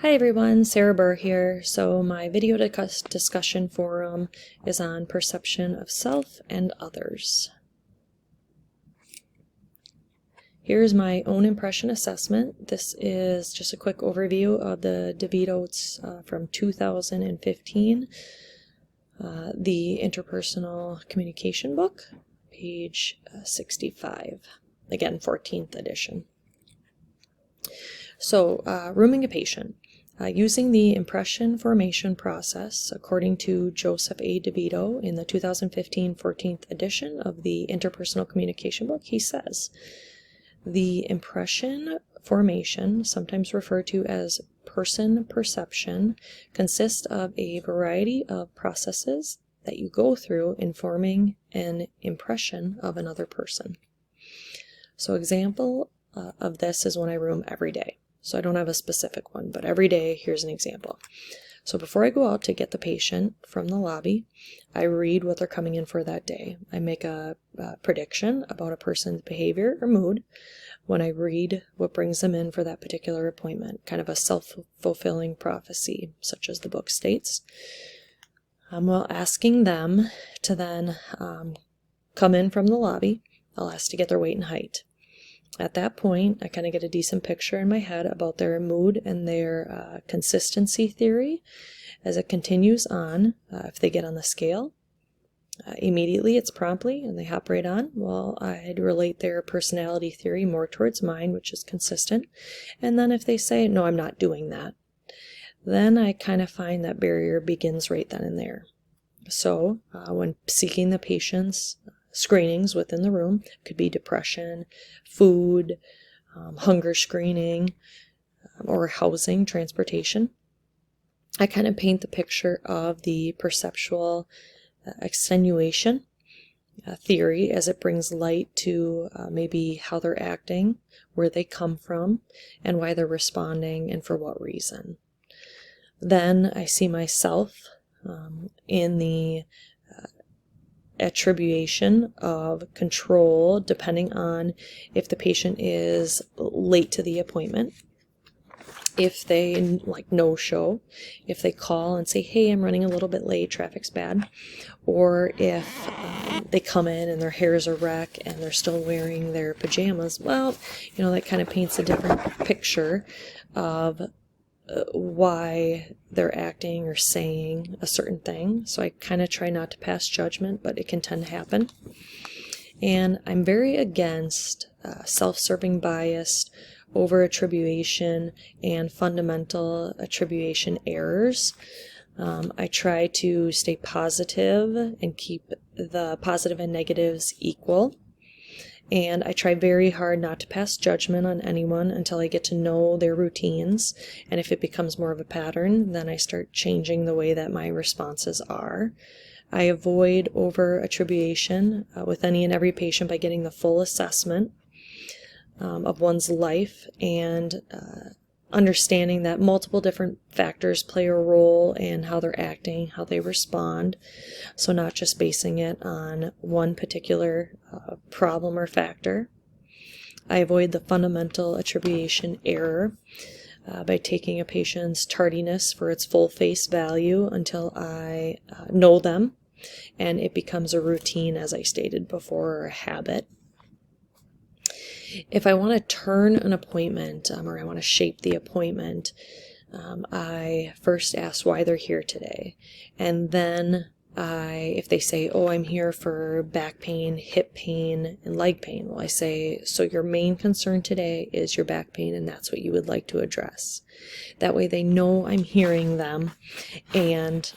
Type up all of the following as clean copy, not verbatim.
Hi everyone, Sarah Burr here. So my video discussion forum is on perception of self and others. Here's my own impression assessment. This is just a quick overview of the DeVito. It's from 2015, the Interpersonal Communication book, page 65. Again, 14th edition. So, rooming a patient. Using the impression formation process, according to Joseph A. DeVito in the 2015 14th edition of the Interpersonal Communication book, he says, the impression formation, sometimes referred to as person perception, consists of a variety of processes that you go through in forming an impression of another person. So example of this is when I room every day. So I don't have a specific one, but every day, here's an example. So before I go out to get the patient from the lobby, I read what they're coming in for that day. I make a prediction about a person's behavior or mood when I read what brings them in for that particular appointment, kind of a self-fulfilling prophecy, such as the book states. While asking them to then come in from the lobby, I'll ask to get their weight and height. At that point, I kind of get a decent picture in my head about their mood and their consistency theory. As it continues on, if they get on the scale, immediately it's promptly and they hop right on. Well, I'd relate their personality theory more towards mine, which is consistent. And then if they say, no, I'm not doing that, then I kind of find that barrier begins right then and there. So when seeking the patient's screenings within the room, could be depression, food, hunger screening, or housing, transportation. I kind of paint the picture of the perceptual extenuation theory as it brings light to maybe how they're acting, where they come from, and why they're responding, and for what reason. Then I see myself in the attribution of control depending on if the patient is late to the appointment, if they no-show, if they call and say, hey, I'm running a little bit late, traffic's bad, or if they come in and their hair is a wreck and they're still wearing their pajamas. Well, that kind of paints a different picture of why they're acting or saying a certain thing. So I kind of try not to pass judgment, but it can tend to happen. And I'm very against self-serving bias, over-attribution, and fundamental attribution errors. I try to stay positive and keep the positive and negatives equal. And I try very hard not to pass judgment on anyone until I get to know their routines. And if it becomes more of a pattern, then I start changing the way that my responses are. I avoid over-attribution with any and every patient by getting the full assessment of one's life and understanding that multiple different factors play a role in how they're acting, how they respond. So not just basing it on one particular problem or factor. I avoid the fundamental attribution error by taking a patient's tardiness for its full face value until I know them and it becomes a routine, as I stated before, or a habit. If I want to turn an appointment or I want to shape the appointment, I first ask why they're here today. And then if they say, oh, I'm here for back pain, hip pain, and leg pain, well, I say, so your main concern today is your back pain and that's what you would like to address. That way they know I'm hearing them and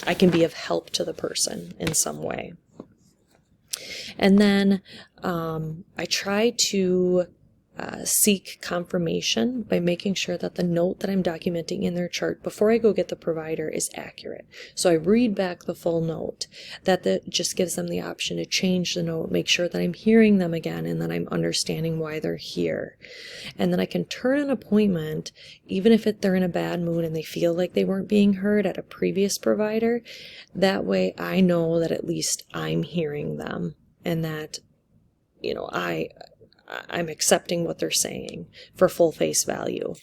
I can be of help to the person in some way. And then I try to seek confirmation by making sure that the note that I'm documenting in their chart before I go get the provider is accurate. So I read back the full note. That just gives them the option to change the note, make sure that I'm hearing them again, and that I'm understanding why they're here. And then I can turn an appointment, even if they're in a bad mood and they feel like they weren't being heard at a previous provider. That way I know that at least I'm hearing them and that, I'm accepting what they're saying for full face value.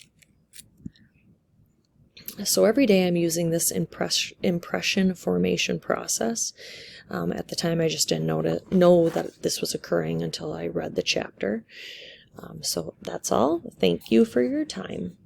So every day I'm using this impression formation process. At the time, I just didn't know that this was occurring until I read the chapter. So that's all. Thank you for your time.